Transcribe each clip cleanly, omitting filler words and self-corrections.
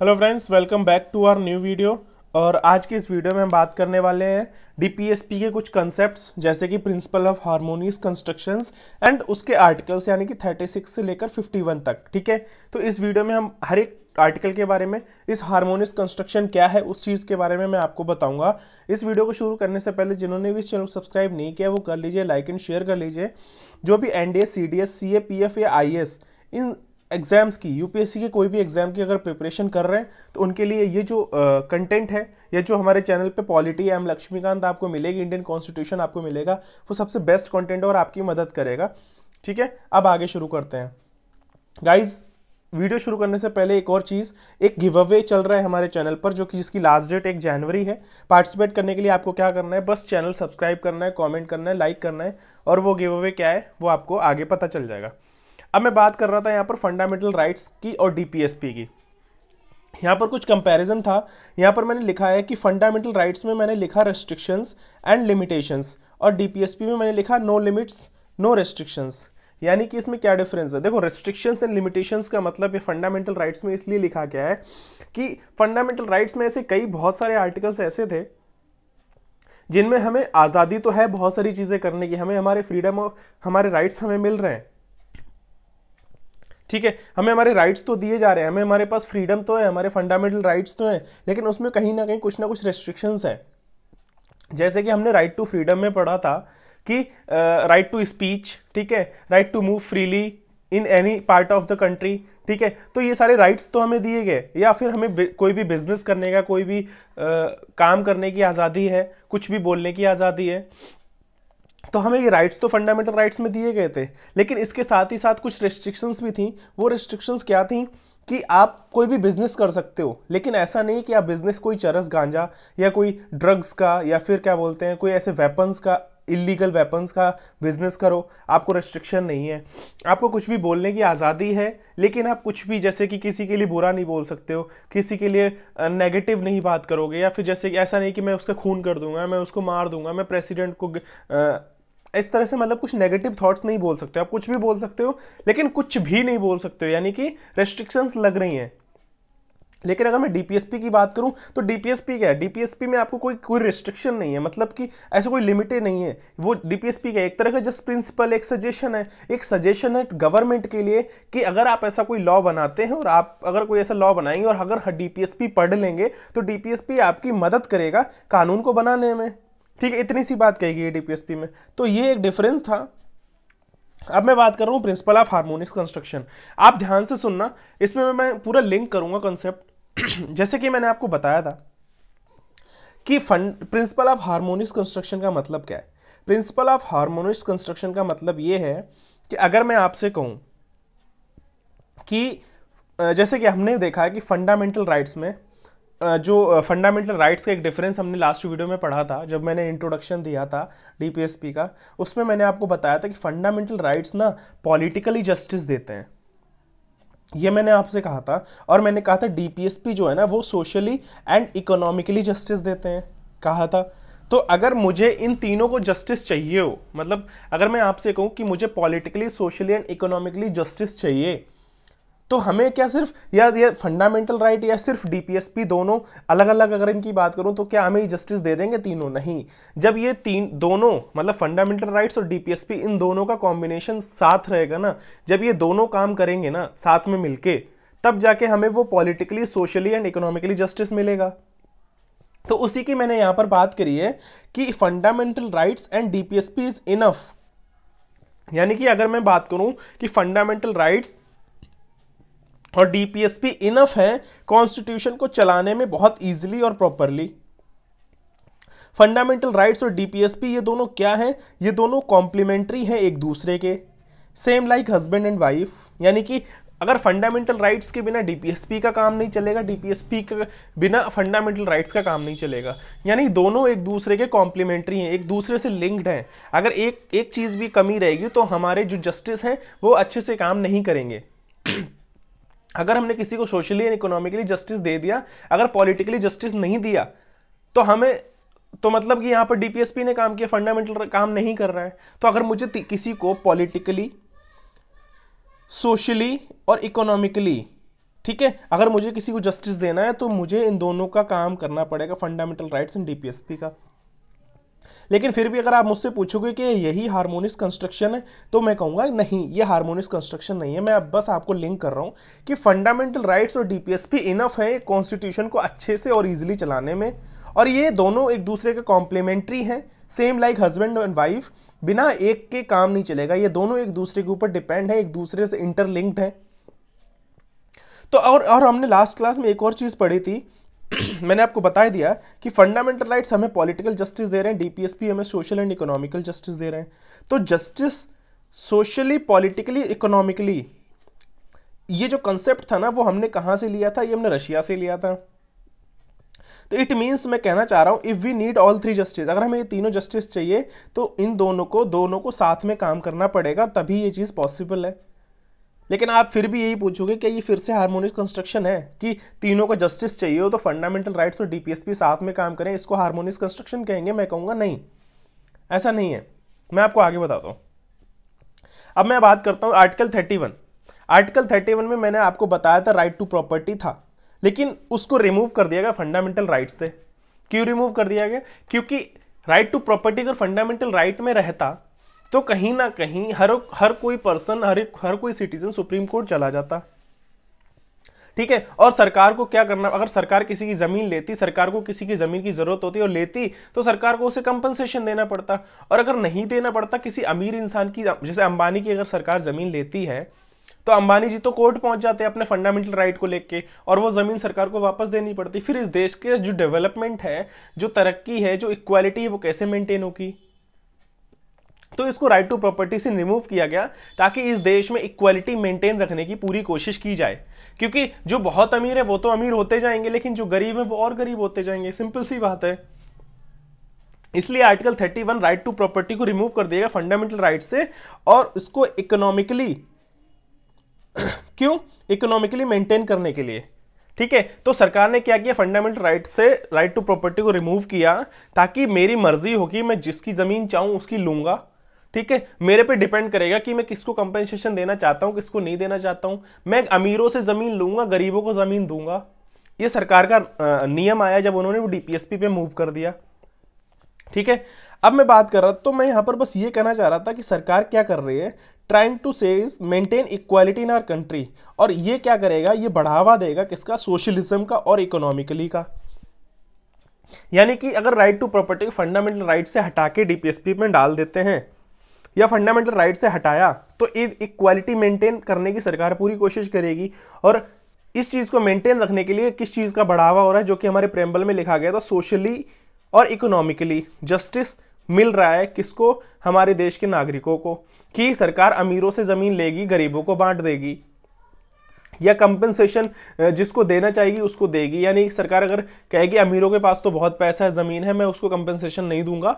Hello friends, welcome back to our new video. और आज की इस वीडियो में हम बात करने वाले हैं डीपीएसपी के कुछ कंसेप्ट्स जैसे कि principle of harmonious constructions and उसके आर्टिकल्स यानी कि 36 से लेकर 51 तक। ठीक है, तो इस वीडियो में हम हर एक आर्टिकल के बारे में, इस हार्मोनियस कंस्ट्रक्शन क्या है उस चीज़ के बारे में मैं आपको बताऊंगा। इस वीडियो को शुरू करने से पहले जिन्होंने भी इस चैनल को सब्सक्राइब नहीं किया वो कर लीजिए, लाइक एंड शेयर कर लीजिए। जो भी एनडीए, सीडीएस, सीए, पीएफ या आईएएस इन एग्जाम्स की, यूपीएससी के कोई भी एग्जाम की अगर प्रिपरेशन कर रहे हैं तो उनके लिए ये जो कंटेंट है, ये जो हमारे चैनल पे पॉलिटी एम लक्ष्मीकांत आपको मिलेगी, इंडियन कॉन्स्टिट्यूशन आपको मिलेगा, वो सबसे बेस्ट कंटेंट और आपकी मदद करेगा। ठीक है, अब आगे शुरू करते हैं गाइज। वीडियो शुरू करने से पहले एक और चीज़, एक गिव अवे चल रहा है हमारे चैनल पर जो कि जिसकी लास्ट डेट 1 जनवरी है। पार्टिसिपेट करने के लिए आपको क्या करना है, बस चैनल सब्सक्राइब करना है, कमेंट करना है, लाइक करना है, और वो गिव अवे क्या है वो आपको आगे पता चल जाएगा। अब मैं बात कर रहा था यहाँ पर फंडामेंटल राइट्स की और डीपीएसपी की। यहाँ पर कुछ कंपैरिजन था। यहाँ पर मैंने लिखा है कि फंडामेंटल राइट्स में मैंने लिखा रेस्ट्रिक्शंस एंड लिमिटेशंस, और डीपीएसपी में मैंने लिखा नो लिमिट्स नो रेस्ट्रिक्शंस। यानी कि इसमें क्या डिफरेंस है, देखो रेस्ट्रिक्शंस एंड लिमिटेशंस का मतलब ये फंडामेंटल राइट्स में इसलिए लिखा गया है कि फंडामेंटल राइट्स में ऐसे कई बहुत सारे आर्टिकल्स ऐसे थे जिनमें हमें आज़ादी तो है बहुत सारी चीज़ें करने की, हमें हमारे फ्रीडम और हमारे राइट्स हमें मिल रहे हैं। ठीक है, हमें हमारे राइट्स तो दिए जा रहे हैं, हमें हमारे पास फ्रीडम तो है, हमारे फंडामेंटल राइट्स तो हैं, लेकिन उसमें कहीं ना कुछ रेस्ट्रिक्शंस हैं। जैसे कि हमने राइट टू फ्रीडम में पढ़ा था कि राइट टू स्पीच, ठीक है, right to move freely in any part of the country. ठीक है, तो ये सारे राइट्स तो हमें दिए गए, या फिर हमें कोई भी बिजनेस करने का, कोई भी काम करने की आज़ादी है, कुछ भी बोलने की आज़ादी है, तो हमें ये राइट्स तो फंडामेंटल राइट्स में दिए गए थे। लेकिन इसके साथ ही साथ कुछ रेस्ट्रिक्शंस भी थी। वो रेस्ट्रिक्शंस क्या थी कि आप कोई भी बिजनेस कर सकते हो, लेकिन ऐसा नहीं कि आप बिजनेस कोई चरस गांजा या कोई ड्रग्स का या फिर क्या बोलते हैं कोई ऐसे वेपन्स का, इलीगल वेपन्स का बिजनेस करो, आपको रेस्ट्रिक्शन नहीं है। आपको कुछ भी बोलने की आज़ादी है, लेकिन आप कुछ भी जैसे कि किसी के लिए बुरा नहीं बोल सकते हो, किसी के लिए नेगेटिव नहीं बात करोगे, या फिर जैसे कि ऐसा नहीं कि मैं उसका खून कर दूंगा, मैं उसको मार दूंगा, मैं प्रेसिडेंट को इस तरह से, मतलब कुछ नेगेटिव थॉट्स नहीं बोल सकते। आप कुछ भी बोल सकते हो लेकिन कुछ भी नहीं बोल सकते हो, यानी कि रेस्ट्रिक्शंस लग रही हैं। लेकिन अगर मैं डीपीएसपी की बात करूं तो डीपीएसपी क्या है, डीपीएसपी में आपको कोई रिस्ट्रिक्शन नहीं है, मतलब कि ऐसा कोई लिमिटेड नहीं है। वो डीपीएसपी का एक तरह का जस्ट प्रिंसिपल, एक सजेशन है गवर्नमेंट के लिए कि अगर आप ऐसा कोई लॉ बनाते हैं और आप अगर कोई ऐसा लॉ बनाएंगे और अगर डीपीएसपी पढ़ लेंगे तो डीपीएसपी आपकी मदद करेगा कानून को बनाने में। ठीक है, इतनी सी बात कही गई है डीपीएसपी में, तो ये एक डिफरेंस था। अब मैं बात कर रहा हूं प्रिंसिपल ऑफ हार्मोनियस कंस्ट्रक्शन। आप ध्यान से सुनना, इसमें मैं पूरा लिंक करूंगा कॉन्सेप्ट। जैसे कि मैंने आपको बताया था कि प्रिंसिपल ऑफ हार्मोनियस कंस्ट्रक्शन का मतलब क्या है। प्रिंसिपल ऑफ हार्मोनियस कंस्ट्रक्शन का मतलब ये है कि अगर मैं आपसे कहूं कि जैसे कि हमने देखा है कि फंडामेंटल राइट्स में जो फंडामेंटल राइट्स का एक डिफरेंस हमने लास्ट वीडियो में पढ़ा था, जब मैंने इंट्रोडक्शन दिया था डीपीएसपी का, उसमें मैंने आपको बताया था कि फंडामेंटल राइट्स ना पॉलिटिकली जस्टिस देते हैं, ये मैंने आपसे कहा था। और मैंने कहा था डीपीएसपी जो है ना वो सोशली एंड इकोनॉमिकली जस्टिस देते हैं, कहा था। तो अगर मुझे इन तीनों को जस्टिस चाहिए हो, मतलब अगर मैं आपसे कहूं कि मुझे politically, socially and economically justice चाहिए, तो हमें क्या सिर्फ या फंडामेंटल राइट या सिर्फ डीपीएसपी दोनों अलग अलग अगर इनकी बात करूं तो क्या हमें ये जस्टिस दे देंगे तीनों? नहीं। जब ये दोनों मतलब फंडामेंटल राइट्स और डीपीएसपी इन दोनों का कॉम्बिनेशन साथ रहेगा ना, जब ये दोनों काम करेंगे ना साथ में मिलके, तब जाके हमें वो politically, socially and economically justice मिलेगा। तो उसी की मैंने यहां पर बात करी है कि fundamental rights and DPSP is enough. यानी कि अगर मैं बात करूं कि फंडामेंटल राइट्स और डीपीएसपी इनफ है कॉन्स्टिट्यूशन को चलाने में बहुत इजीली और प्रॉपरली। फंडामेंटल राइट्स और डीपीएसपी ये दोनों क्या हैं, ये दोनों कॉम्प्लीमेंट्री हैं एक दूसरे के, same like husband and wife. यानी कि अगर फंडामेंटल राइट्स के बिना डीपीएसपी का काम नहीं चलेगा, डीपीएसपी के बिना फंडामेंटल राइट्स का काम नहीं चलेगा। यानी दोनों एक दूसरे के कॉम्प्लीमेंट्री हैं, एक दूसरे से लिंक्ड हैं। अगर एक चीज भी कमी रहेगी तो हमारे जो जस्टिस हैं वो अच्छे से काम नहीं करेंगे। अगर हमने किसी को सोशली एंड इकोनॉमिकली जस्टिस दे दिया, अगर पॉलिटिकली जस्टिस नहीं दिया, तो हमें तो मतलब कि यहां पर डीपीएसपी ने काम किया, फंडामेंटल काम नहीं कर रहा है। तो अगर मुझे किसी को पॉलिटिकली, सोशली और इकोनॉमिकली ठीक है, अगर मुझे किसी को जस्टिस देना है तो मुझे इन दोनों का काम करना पड़ेगा, फंडामेंटल राइट्स एंड डीपीएसपी का। लेकिन फिर भी अगर आप मुझसे पूछोगे कि यही हार्मोनियस कंस्ट्रक्शन है, तो मैं कहूँगा नहीं, ये हार्मोनियस कंस्ट्रक्शन नहीं है। मैं अब बस आपको लिंक कर रहा हूँ कि फंडामेंटल राइट्स और डीपीएसपी इनफ है कॉन्स्टिट्यूशन को अच्छे से और ईजिली चलाने में, और ये दोनों एक दूसरे के कॉम्प्लीमेंट्री हैं, same like husband and wife, बिना एक के काम नहीं चलेगा, ये दोनों एक दूसरे के ऊपर डिपेंड है, एक दूसरे से इंटरलिंक्ड है। तो और हमने लास्ट क्लास में एक और चीज़ पढ़ी थी मैंने आपको बता दिया कि फंडामेंटल राइट्स हमें पॉलिटिकल जस्टिस दे रहे हैं, डीपीएसपी हमें सोशल एंड इकोनॉमिकल जस्टिस दे रहे हैं। तो जस्टिस सोशली, पॉलिटिकली, इकोनॉमिकली, ये जो कंसेप्ट था ना वो हमने कहाँ से लिया था? ये हमने रशिया से लिया था। तो इट मीन्स मैं कहना चाह रहा हूँ if we need all three justice, अगर हमें ये तीनों जस्टिस चाहिए तो इन दोनों को साथ में काम करना पड़ेगा, तभी ये चीज़ पॉसिबल है। लेकिन आप फिर भी यही पूछोगे कि ये फिर से हार्मोनियस कंस्ट्रक्शन है कि तीनों को जस्टिस चाहिए हो तो फंडामेंटल राइट्स और डीपीएसपी साथ में काम करें, इसको हार्मोनियस कंस्ट्रक्शन कहेंगे? मैं कहूँगा नहीं, ऐसा नहीं है। मैं आपको आगे बताता हूँ। अब मैं बात करता हूँ आर्टिकल 31। आर्टिकल 31 में मैंने आपको बताया था राइट टू प्रॉपर्टी था, लेकिन उसको रिमूव कर दिया गया फंडामेंटल राइट्स से। क्यों रिमूव कर दिया गया? क्योंकि राइट टू प्रॉपर्टी अगर फंडामेंटल राइट में रहता तो कहीं ना कहीं हर कोई पर्सन, हर कोई सिटीजन सुप्रीम कोर्ट चला जाता। ठीक है, और सरकार को क्या करना, अगर सरकार किसी की जमीन लेती, सरकार को किसी की जमीन की जरूरत होती और लेती, तो सरकार को उसे कंपनसेशन देना पड़ता, और अगर नहीं देना पड़ता किसी अमीर इंसान की, जैसे अंबानी की अगर सरकार जमीन लेती है तो अंबानी जी तो कोर्ट पहुंच जाते हैं अपने फंडामेंटल राइट को लेके, और वो जमीन सरकार को वापस देनी पड़ती। फिर इस देश के जो डेवलपमेंट है, जो तरक्की है, जो इक्वालिटी है, वो कैसे मेंटेन होगी? तो इसको राइट टू प्रॉपर्टी से रिमूव किया गया ताकि इस देश में इक्वालिटी मेंटेन रखने की पूरी कोशिश की जाए, क्योंकि जो बहुत अमीर है वो तो अमीर होते जाएंगे, लेकिन जो गरीब है वो और गरीब होते जाएंगे, सिंपल सी बात है। इसलिए आर्टिकल 31 राइट टू प्रॉपर्टी को रिमूव कर दिएगा फंडामेंटल राइट से, और इसको इकोनॉमिकली क्यों? इकोनॉमिकली मेंटेन करने के लिए। ठीक है, तो सरकार ने क्या किया, फंडामेंटल राइट से राइट टू प्रॉपर्टी को रिमूव किया ताकि मेरी मर्जी होगी, मैं जिसकी जमीन चाहूं उसकी लूंगा। ठीक है, मेरे पे डिपेंड करेगा कि मैं किसको कंपनसेशन देना चाहता हूं, किसको नहीं देना चाहता हूं। मैं अमीरों से जमीन लूंगा, गरीबों को जमीन दूंगा। ये सरकार का नियम आया जब उन्होंने वो डीपीएसपी पे मूव कर दिया। ठीक है, अब मैं बात कर रहा, तो मैं यहां पर बस ये कहना चाह रहा था कि सरकार क्या कर रही है, trying to say maintain equality in our country, और ये क्या करेगा, ये बढ़ावा देगा किसका? सोशलिज्म का और इकोनॉमिकली का। यानी कि अगर right to property fundamental right से हटा के डीपीएसपी में डाल देते हैं, या फंडामेंटल राइट से हटाया, तो इक्वालिटी मेंटेन करने की सरकार पूरी कोशिश करेगी। और इस चीज को मेंटेन रखने के लिए किस चीज का बढ़ावा हो रहा है, जो कि हमारे प्रेम्बल में लिखा गया था, सोशली और इकोनॉमिकली जस्टिस मिल रहा है किसको? हमारे देश के नागरिकों को, कि सरकार अमीरों से जमीन लेगी, गरीबों को बांट देगी, या कंपनसेशन जिसको देना चाहेगी उसको देगी। यानी सरकार अगर कहेगी अमीरों के पास तो बहुत पैसा है, जमीन है, मैं उसको कंपनसेशन नहीं दूंगा,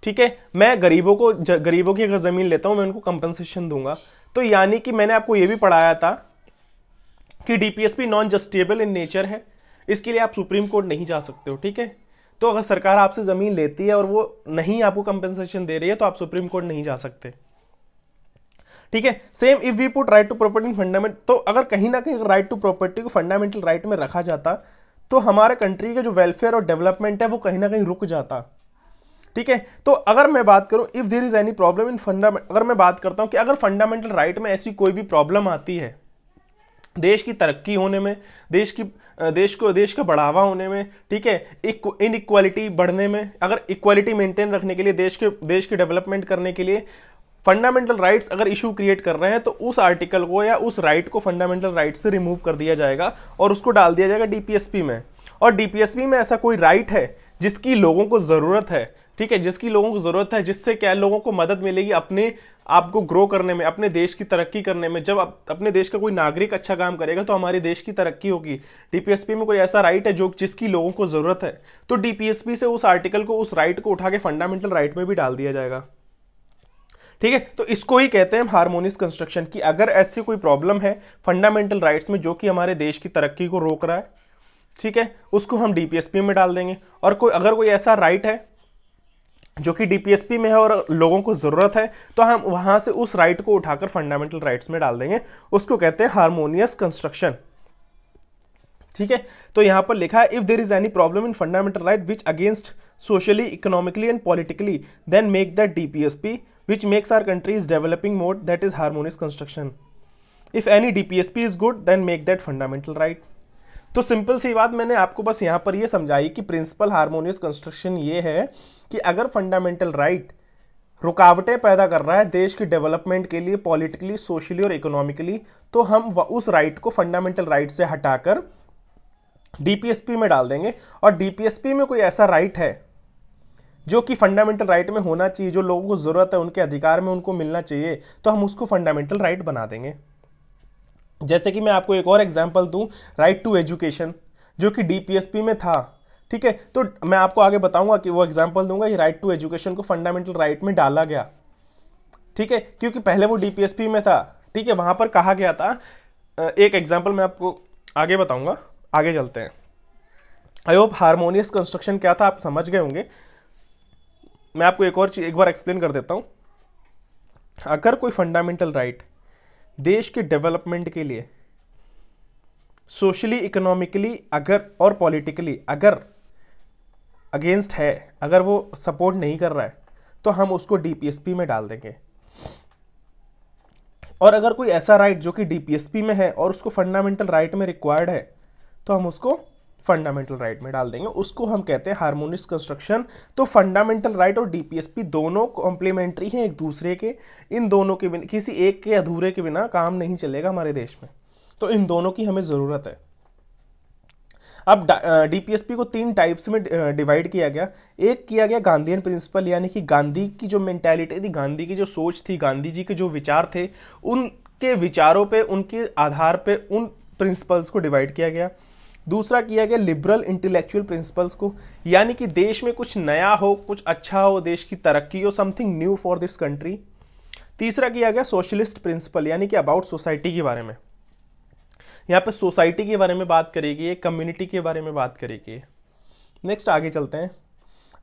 ठीक है, मैं गरीबों की अगर जमीन लेता हूं मैं उनको कंपनसेशन दूंगा। तो यानी कि मैंने आपको यह भी पढ़ाया था कि डीपीएसपी नॉन जस्टिएबल इन नेचर है, इसके लिए आप सुप्रीम कोर्ट नहीं जा सकते हो। ठीक है, तो अगर सरकार आपसे जमीन लेती है और वो नहीं आपको कंपनसेशन दे रही है तो आप सुप्रीम कोर्ट नहीं जा सकते। ठीक है, same if we put right to property in fundament, तो अगर कहीं ना कहीं राइट टू प्रॉपर्टी को फंडामेंटल राइट में रखा जाता तो हमारे कंट्री का जो वेलफेयर और डेवलपमेंट है वो कहीं ना कहीं रुक जाता। ठीक है, तो अगर मैं बात करूं if there is any problem in fundament, अगर मैं बात करता हूं कि अगर फंडामेंटल राइट में ऐसी कोई भी प्रॉब्लम आती है देश की तरक्की होने में, देश का बढ़ावा होने में, ठीक है, इनइक्वालिटी बढ़ने में, अगर इक्वालिटी मेंटेन रखने के लिए, देश के डेवलपमेंट करने के लिए फंडामेंटल राइट्स अगर इशू क्रिएट कर रहे हैं, तो उस आर्टिकल को या उस राइट को फंडामेंटल राइट से रिमूव कर दिया जाएगा और उसको डाल दिया जाएगा डीपीएसपी में। और डीपीएसपी में ऐसा कोई राइट है जिसकी लोगों को जरूरत है, ठीक है, जिसकी लोगों को जरूरत है, जिससे क्या लोगों को मदद मिलेगी अपने आप को ग्रो करने में, अपने देश की तरक्की करने में। जब अपने देश का कोई नागरिक अच्छा काम करेगा तो हमारे देश की तरक्की होगी। डीपीएसपी में कोई ऐसा राइट है जो जिसकी लोगों को जरूरत है, तो डीपीएसपी से उस आर्टिकल को, उस राइट को उठा के फंडामेंटल राइट में भी डाल दिया जाएगा। ठीक है, तो इसको ही कहते हैं हार्मोनियस कंस्ट्रक्शन, कि अगर ऐसी कोई प्रॉब्लम है फंडामेंटल राइट्स में जो कि हमारे देश की तरक्की को रोक रहा है, ठीक है, उसको हम डीपीएसपी में डाल देंगे। और अगर कोई ऐसा राइट है जो कि डीपीएसपी में है और लोगों को जरूरत है, तो हम वहां से उस राइट को उठाकर फंडामेंटल राइट्स में डाल देंगे। उसको कहते हैं हार्मोनियस कंस्ट्रक्शन। ठीक है, तो यहां पर लिखा है if there is any problem in fundamental right which against socially, economically and politically, then make that DPSP which makes our country is developing mode, that is harmonious construction. If any DPSP is good then make that fundamental right. तो simple सी बात मैंने आपको बस यहां पर ये समझाई कि प्रिंसिपल हार्मोनियस कंस्ट्रक्शन ये है कि अगर फंडामेंटल राइट रुकावटें पैदा कर रहा है देश की डेवलपमेंट के लिए, पॉलिटिकली, सोशली और इकोनॉमिकली, तो हम उस राइट को फंडामेंटल राइट से हटाकर डीपीएसपी में डाल देंगे। और डीपीएसपी में कोई ऐसा राइट है जो कि फंडामेंटल राइट में होना चाहिए, जो लोगों को जरूरत है, उनके अधिकार में उनको मिलना चाहिए, तो हम उसको फंडामेंटल राइट बना देंगे। जैसे कि मैं आपको एक और एग्जांपल दूं, राइट टू एजुकेशन, जो कि डीपीएसपी में था, ठीक है, तो मैं आपको आगे बताऊंगा कि वो एग्जांपल दूंगा कि राइट टू एजुकेशन को फंडामेंटल राइट में डाला गया, ठीक है, क्योंकि पहले वो डीपीएसपी में था, ठीक है, वहां पर कहा गया था। एक एग्जांपल मैं आपको आगे बताऊंगा, आगे चलते हैं। आई होप हार्मोनियस कंस्ट्रक्शन क्या था आप समझ गए होंगे। मैं आपको एक और चीज एक बार एक्सप्लेन कर देता हूं। अगर कोई फंडामेंटल राइट देश के डेवलपमेंट के लिए सोशली, इकोनॉमिकली अगर और पॉलिटिकली अगर अगेंस्ट है, अगर वो सपोर्ट नहीं कर रहा है, तो हम उसको डीपीएसपी में डाल देंगे। और अगर कोई ऐसा राइट जो कि डीपीएसपी में है और उसको फंडामेंटल राइट में रिक्वायर्ड है, तो हम उसको फंडामेंटल राइट में डाल देंगे। उसको हम कहते हैं हार्मोनियस कंस्ट्रक्शन। तो फंडामेंटल राइट और डीपीएसपी दोनों कॉम्प्लीमेंट्री हैं एक दूसरे के। इन दोनों के बिना, किसी एक के अधूरे के बिना काम नहीं चलेगा हमारे देश में, तो इन दोनों की हमें ज़रूरत है। अब डीपीएसपी को 3 टाइप्स में डिवाइड किया गया। एक किया गया गांधीयन प्रिंसिपल, यानी कि गांधी की जो मेंटालिटी थी, गांधी की जो सोच थी, गांधी जी के जो विचार थे, उनके विचारों पे, उनके आधार पे उन प्रिंसिपल्स को डिवाइड किया गया। दूसरा किया गया लिबरल इंटेलेक्चुअल प्रिंसिपल्स को, यानी कि देश में कुछ नया हो, कुछ अच्छा हो, देश की तरक्की हो, something new for this country. तीसरा किया गया सोशलिस्ट प्रिंसिपल, यानी कि अबाउट सोसाइटी के बारे में। यहाँ पे सोसाइटी के बारे में बात करेगी, कम्युनिटी के बारे में बात करेगी। नेक्स्ट आगे चलते हैं।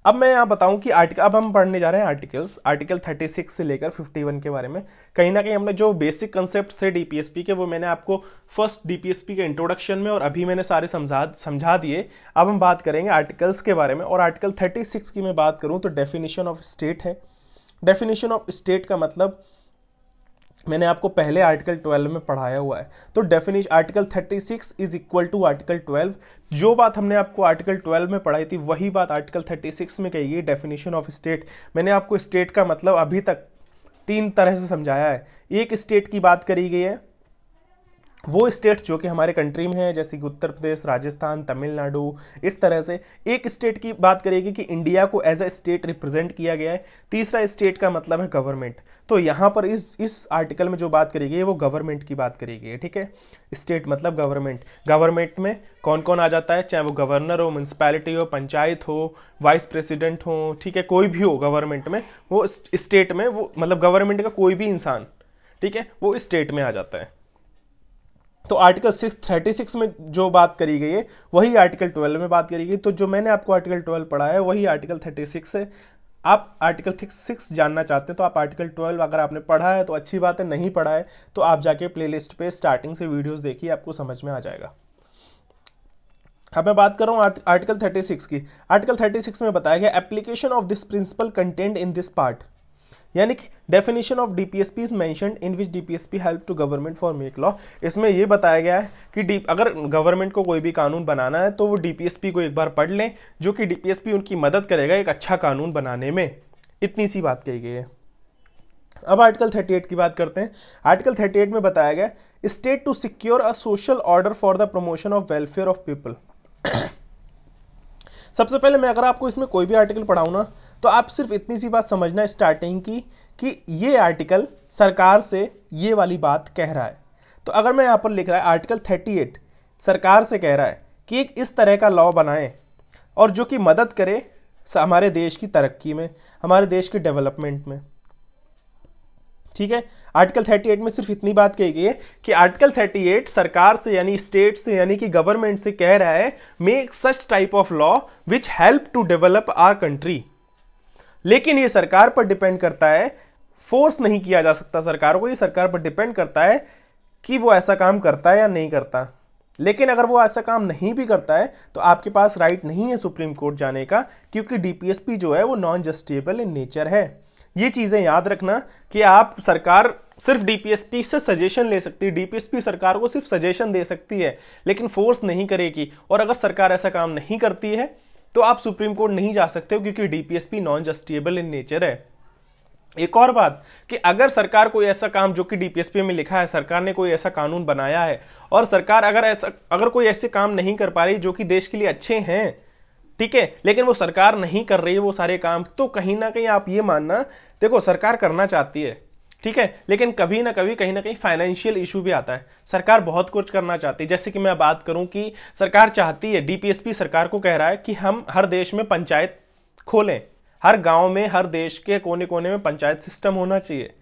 अब मैं यहाँ बताऊं कि अब हम पढ़ने जा रहे हैं आर्टिकल्स, आर्टिकल 36 से लेकर 51 के बारे में। कहीं ना कहीं हमने जो बेसिक कंसेप्ट थे डीपीएसपी के, वो मैंने आपको फर्स्ट डीपीएसपी के इंट्रोडक्शन में और अभी मैंने सारे समझा दिए। अब हम बात करेंगे आर्टिकल्स के बारे में। और आर्टिकल 36 की मैं बात करूँ तो डेफिनेशन ऑफ स्टेट है। डेफिनेशन ऑफ स्टेट का मतलब मैंने आपको पहले आर्टिकल 12 में पढ़ाया हुआ है। तो definition article 36 is equal to article 12। जो बात हमने आपको आर्टिकल 12 में पढ़ाई थी वही बात आर्टिकल 36 में कही गई, डेफिनेशन ऑफ स्टेट। मैंने आपको स्टेट का मतलब अभी तक 3 तरह से समझाया है। एक स्टेट की बात करी गई है, वो स्टेट जो कि हमारे कंट्री में है, जैसे कि उत्तर प्रदेश, राजस्थान, तमिलनाडु, इस तरह से। एक स्टेट की बात करेगी कि इंडिया को एज ए स्टेट रिप्रेजेंट किया गया है। तीसरा स्टेट का मतलब है गवर्नमेंट। तो यहाँ पर इस आर्टिकल में जो बात करी गई है वो गवर्नमेंट की बात करी गई है, ठीक है। स्टेट मतलब गवर्नमेंट। गवर्नमेंट में कौन कौन आ जाता है, चाहे वो गवर्नर हो, म्यूनसिपैलिटी हो, पंचायत हो, वाइस प्रेसिडेंट हो, ठीक है, कोई भी हो गवर्नमेंट में, वो स्टेट में, वो मतलब गवर्नमेंट का कोई भी इंसान, ठीक है, वो स्टेट में आ जाता है। तो आर्टिकल 36 में जो बात करी गई है वही आर्टिकल 12 में बात करी गई। तो जो मैंने आपको आर्टिकल 12 पढ़ाया है वही आर्टिकल 36 है। आप आर्टिकल 36 जानना चाहते हैं तो आप आर्टिकल 12 अगर आपने पढ़ा है तो अच्छी बात है, नहीं पढ़ा है तो आप जाके प्लेलिस्ट पे स्टार्टिंग से वीडियोस देखिए, आपको समझ में आ जाएगा। अब मैं बात कर रहा हूँ आर्टिकल 36 की। आर्टिकल 36 में बताया गया application of this principle content in this part, यानी कि definition of DPSP is mentioned in which DPSP help to government for make law. इसमें यह बताया गया है कि अगर गवर्नमेंट को कोई भी कानून बनाना है तो वो डीपीएसपी को एक बार पढ़ लें, जो कि डीपीएसपी उनकी मदद करेगा एक अच्छा कानून बनाने में। इतनी सी बात कही गई है। अब आर्टिकल 38 की बात करते हैं। आर्टिकल 38 में बताया गया state to secure a social order for the promotion of welfare of people. सबसे पहले मैं अगर आपको इसमें कोई भी आर्टिकल पढ़ाऊँ ना, तो आप सिर्फ इतनी सी बात समझना स्टार्टिंग की कि ये आर्टिकल सरकार से ये वाली बात कह रहा है। तो अगर मैं यहाँ पर लिख रहा है आर्टिकल 38 सरकार से कह रहा है कि एक इस तरह का लॉ बनाएं और जो कि मदद करे हमारे देश की तरक्की में, हमारे देश के डेवलपमेंट में, ठीक है। आर्टिकल 38 में सिर्फ इतनी बात कही गई है कि आर्टिकल 38 सरकार से यानी स्टेट से यानी कि गवर्नमेंट से कह रहा है make such type of law which help to develop our country. लेकिन ये सरकार पर डिपेंड करता है, फोर्स नहीं किया जा सकता सरकार को, ये सरकार पर डिपेंड करता है कि वो ऐसा काम करता है या नहीं करता। लेकिन अगर वो ऐसा काम नहीं भी करता है तो आपके पास राइट नहीं है सुप्रीम कोर्ट जाने का, क्योंकि डीपीएसपी जो है वो नॉन जस्टिसेबल इन नेचर है। ये चीजें याद रखना कि आप सरकार सिर्फ डीपीएसपी से सजेशन ले सकती है, डीपीएसपी सरकार को सिर्फ सजेशन दे सकती है लेकिन फोर्स नहीं करेगी। और अगर सरकार ऐसा काम नहीं करती है तो आप सुप्रीम कोर्ट नहीं जा सकते हो, क्योंकि DPSP non justiciable in nature है। एक और बात कि अगर सरकार कोई ऐसा काम, जो कि डीपीएसपी में लिखा है, सरकार ने कोई ऐसा कानून बनाया है और सरकार अगर कोई ऐसे काम नहीं कर पा रही जो कि देश के लिए अच्छे हैं, ठीक है, लेकिन वो सरकार नहीं कर रही है वो सारे काम, तो कहीं ना कहीं आप ये मानना, देखो सरकार करना चाहती है, ठीक है, लेकिन कभी ना कभी कहीं ना कहीं फाइनेंशियल इशू भी आता है। सरकार बहुत कुछ करना चाहती है, जैसे कि मैं बात करूं कि सरकार चाहती है, डीपीएसपी सरकार को कह रहा है कि हम हर देश में पंचायत खोलें, हर गांव में, हर देश के कोने कोने में पंचायत सिस्टम होना चाहिए।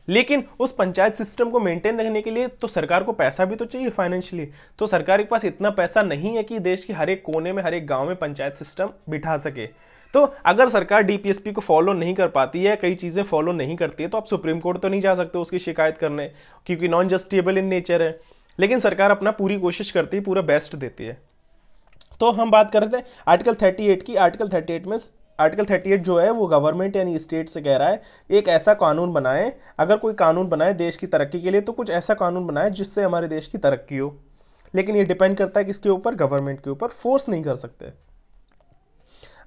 लेकिन उस पंचायत सिस्टम को मेंटेन रखने के लिए तो सरकार को पैसा भी तो चाहिए फाइनेंशियली। तो सरकार के पास इतना पैसा नहीं है कि देश के हर एक कोने में, हर एक गांव में पंचायत सिस्टम बिठा सके। तो अगर सरकार डीपीएसपी को फॉलो नहीं कर पाती है, कई चीजें फॉलो नहीं करती है, तो आप सुप्रीम कोर्ट तो नहीं जा सकते उसकी शिकायत करने, क्योंकि नॉन जस्टिसेबल इन नेचर है। लेकिन सरकार अपना पूरी कोशिश करती है, पूरा बेस्ट देती है। तो हम बात कर रहे थे आर्टिकल 38 की। आर्टिकल 38 जो है वो गवर्नमेंट यानी स्टेट से कह रहा है एक ऐसा कानून बनाए, अगर कोई कानून बनाए देश की तरक्की के लिए तो कुछ ऐसा कानून बनाए जिससे हमारे देश की तरक्की हो। लेकिन ये डिपेंड करता है किसके ऊपर, गवर्नमेंट के ऊपर, फोर्स नहीं कर सकते।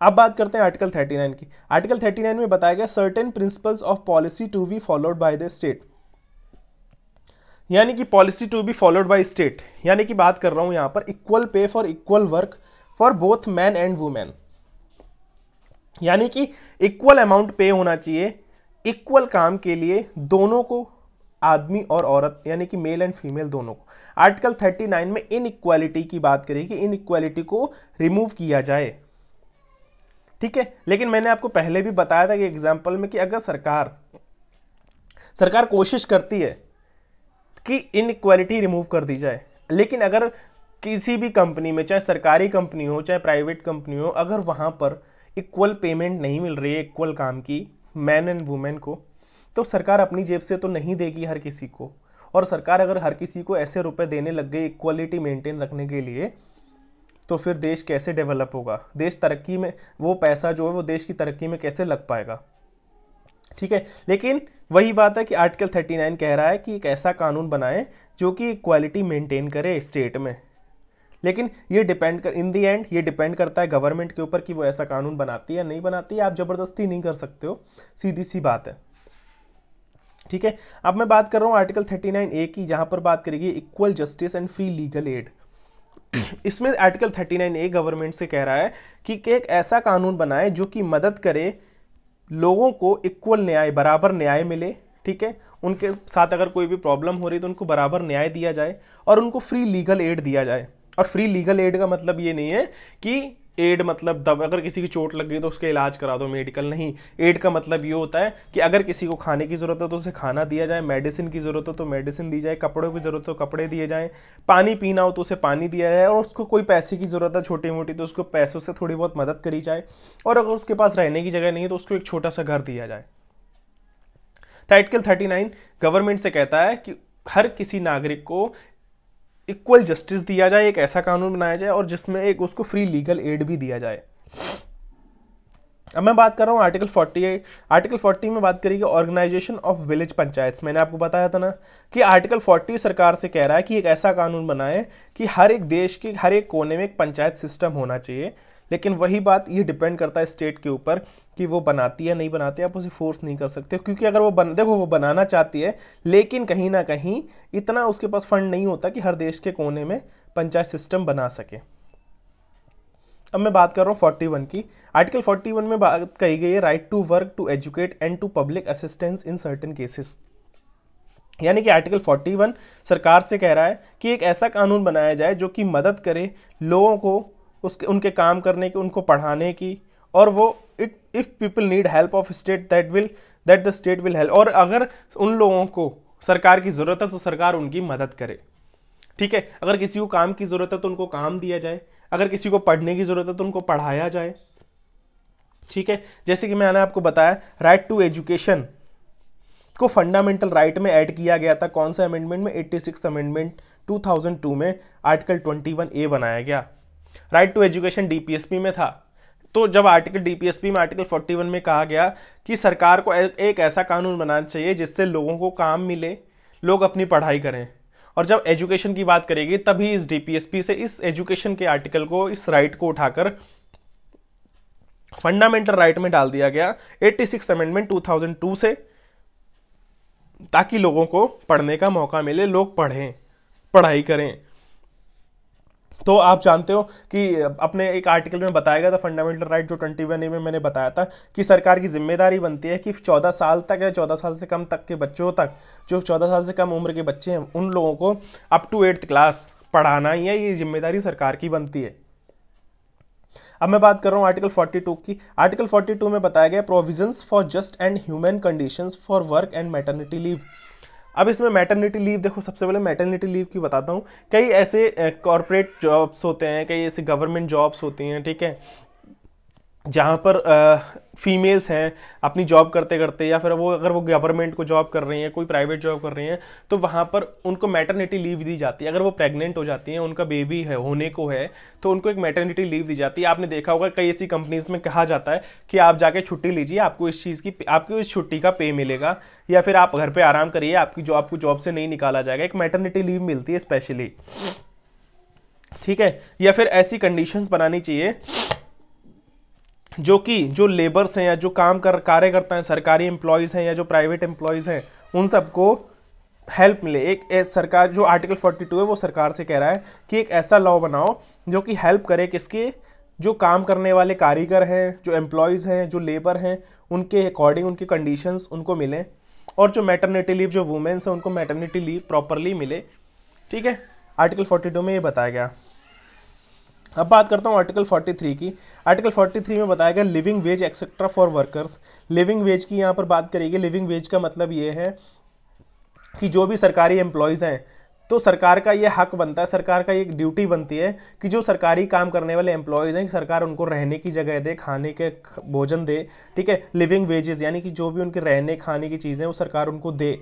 अब बात करते हैं आर्टिकल 39 की। आर्टिकल 39 में बताया गया certain principles of policy to be followed by the state, यानी कि policy to be followed by state, यानी कि बात कर रहा हूं यहां पर equal pay for equal work for both man and women, यानी कि इक्वल अमाउंट पे होना चाहिए इक्वल काम के लिए दोनों को, आदमी और औरत, यानी कि मेल एंड फीमेल दोनों को। आर्टिकल 39 में इनइक्वालिटी की बात करेगी, इनइक्वालिटी को रिमूव किया जाए, ठीक है। लेकिन मैंने आपको पहले भी बताया था कि एग्जाम्पल में कि अगर सरकार कोशिश करती है कि इनइक्वालिटी रिमूव कर दी जाए, लेकिन अगर किसी भी कंपनी में, चाहे सरकारी कंपनी हो चाहे प्राइवेट कंपनी हो, अगर वहां पर इक्वल पेमेंट नहीं मिल रही है इक्वल काम की मैन एंड वुमेन को, तो सरकार अपनी जेब से तो नहीं देगी हर किसी को। और सरकार अगर हर किसी को ऐसे रुपए देने लग गई इक्वलिटी मेंटेन रखने के लिए, तो फिर देश कैसे डेवलप होगा, देश तरक्की में, वो पैसा जो है वो देश की तरक्की में कैसे लग पाएगा, ठीक है। लेकिन वही बात है कि आर्टिकल 39 कह रहा है कि एक ऐसा कानून बनाए जो कि इक्वालिटी मेंटेन करे स्टेट में। लेकिन ये इन दी एंड ये डिपेंड करता है गवर्नमेंट के ऊपर कि वो ऐसा कानून बनाती है या नहीं बनाती है। आप जबरदस्ती नहीं कर सकते हो, सीधी सी बात है, ठीक है। अब मैं बात कर रहा हूं आर्टिकल 39A की, जहां पर बात करेगी equal justice and free legal aid. इसमें आर्टिकल 39A गवर्नमेंट से कह रहा है कि एक ऐसा कानून बनाए जो कि मदद करे लोगों को इक्वल न्याय, बराबर न्याय मिले, ठीक है। उनके साथ अगर कोई भी प्रॉब्लम हो रही तो उनको बराबर न्याय दिया जाए और उनको फ्री लीगल एड दिया जाए। और फ्री लीगल एड का मतलब ये नहीं है कि एड मतलब अगर किसी की चोट लग गई तो उसका इलाज करा दो, मेडिकल नहीं। एड का मतलब ये होता है कि अगर किसी को खाने की जरूरत है तो उसे खाना दिया जाए, मेडिसिन की जरूरत हो तो मेडिसिन दी जाए, कपड़ों की जरूरत हो कपड़े दिए जाएं, पानी पीना हो तो उसे पानी दिया जाए, और उसको कोई पैसे की जरूरत है छोटी मोटी तो उसको पैसों से थोड़ी बहुत मदद करी जाए, और अगर उसके पास रहने की जगह नहीं है तो उसको एक छोटा सा घर दिया जाए। आर्टिकल 39 गवर्नमेंट से कहता है कि हर किसी नागरिक को इक्वल जस्टिस दिया जाए, एक ऐसा कानून बनाया जाए और जिसमें एक उसको फ्री लीगल एड भी दिया जाए। अब मैं बात कर रहा हूं आर्टिकल 48। आर्टिकल 40 में बात करेगी ऑर्गेनाइजेशन ऑफ विलेज पंचायत। मैंने आपको बताया था ना कि आर्टिकल 40 सरकार से कह रहा है कि एक ऐसा कानून बनाए कि हर एक देश के हर एक कोने में एक पंचायत सिस्टम होना चाहिए। लेकिन वही बात, ये डिपेंड करता है स्टेट के ऊपर कि वो बनाती है नहीं बनाती है, आप उसे फोर्स नहीं कर सकते, क्योंकि अगर वो देखो वो बनाना चाहती है लेकिन कहीं ना कहीं इतना उसके पास फंड नहीं होता कि हर देश के कोने में पंचायत सिस्टम बना सके। अब मैं बात कर रहा हूँ 41 की। आर्टिकल 41 में बात कही गई है right to work, to educate and to public assistance in certain cases. यानी कि आर्टिकल 41 सरकार से कह रहा है कि एक ऐसा कानून बनाया जाए जो कि मदद करे लोगों को उनके काम करने की, उनको पढ़ाने की, और वो if people need help of state that the state will help. और अगर उन लोगों को सरकार की जरूरत है तो सरकार उनकी मदद करे, ठीक है। अगर किसी को काम की जरूरत है तो उनको काम दिया जाए, अगर किसी को पढ़ने की जरूरत है तो उनको पढ़ाया जाए, ठीक है। जैसे कि मैंने आपको बताया राइट टू एजुकेशन को फंडामेंटल राइट में ऐड किया गया था, कौन सा अमेंडमेंट में, 86 अमेंडमेंट 2002 में आर्टिकल 21A बनाया गया। राइट टू एजुकेशन डीपीएसपी में था। तो जब आर्टिकल डीपीएसपी में आर्टिकल 41 में कहा गया कि सरकार को एक ऐसा कानून बनाना चाहिए जिससे लोगों को काम मिले, लोग अपनी पढ़ाई करें, और जब एजुकेशन की बात करेगी तभी इस डीपीएसपी से इस एजुकेशन के आर्टिकल को, इस राइट को उठाकर फंडामेंटल राइट में डाल दिया गया 86 अमेंडमेंट 2002 से, ताकि लोगों को पढ़ने का मौका मिले, लोग पढ़ें, पढ़ाई करें। तो आप जानते हो कि अपने एक आर्टिकल में बताया गया था फंडामेंटल राइट जो 21A में मैंने बताया था कि सरकार की जिम्मेदारी बनती है कि 14 साल तक या 14 साल से कम तक के बच्चों तक, जो 14 साल से कम उम्र के बच्चे हैं, उन लोगों को अप टू 8th क्लास पढ़ाना ही है, ये जिम्मेदारी सरकार की बनती है। अब मैं बात कर रहा हूँ आर्टिकल 42 की। आर्टिकल 42 में बताया गया provisions for just and human conditions for work and maternity leave. अब इसमें मैटरनिटी लीव देखो, सबसे पहले मैटरनिटी लीव की बताता हूँ। कई ऐसे कॉर्पोरेट जॉब्स होते हैं, कई ऐसे गवर्नमेंट जॉब्स होती हैं, ठीक है, जहाँ पर फीमेल्स हैं अपनी जॉब करते करते, या फिर वो अगर वो गवर्नमेंट को जॉब कर रही हैं, कोई प्राइवेट जॉब कर रही हैं, तो वहाँ पर उनको मैटरनिटी लीव दी जाती है। अगर वो प्रेग्नेंट हो जाती हैं, उनका बेबी है होने को है, तो उनको एक मैटरनिटी लीव दी जाती है। आपने देखा होगा कई ऐसी कंपनीज में कहा जाता है कि आप जाके छुट्टी लीजिए, आपको इस चीज़ की, आपको इस छुट्टी का पे मिलेगा, या फिर आप घर पर आराम करिए, आपको जॉब से नहीं निकाला जाएगा। एक मैटरनिटी लीव मिलती है स्पेशली, ठीक है। या फिर ऐसी कंडीशंस बनानी चाहिए जो लेबर्स हैं या जो कार्य करता है, सरकारी एम्प्लॉयज़ हैं या जो प्राइवेट एम्प्लॉयज़ हैं, उन सबको हेल्प मिले। एक सरकार, जो आर्टिकल 42 है वो सरकार से कह रहा है कि एक ऐसा लॉ बनाओ जो कि हेल्प करे किसके, जो काम करने वाले कारीगर हैं, जो एम्प्लॉयज़ हैं, जो लेबर हैं, उनके अकॉर्डिंग उनकी कंडीशंस उनको मिलें, और जो मैटरनिटी लीव जो वुमेन्स हैं उनको मैटरनिटी लीव प्रॉपरली मिले, ठीक है। आर्टिकल 42 में ये बताया गया। अब बात करता हूँ आर्टिकल 43 की। आर्टिकल 43 में बताया गया living veg etcetera for workers. Living veg की यहाँ पर बात करेगी। लिविंग वेज का मतलब ये है कि जो भी सरकारी एम्प्लॉयज़ हैं, तो सरकार का ये हक बनता है, सरकार का एक ड्यूटी बनती है कि जो सरकारी काम करने वाले एम्प्लॉयज़ हैं, सरकार उनको रहने की जगह दे, खाने के भोजन दे, ठीक है। लिविंग वेजेस यानी कि जो भी उनके रहने खाने की चीज़ें वो सरकार उनको दे,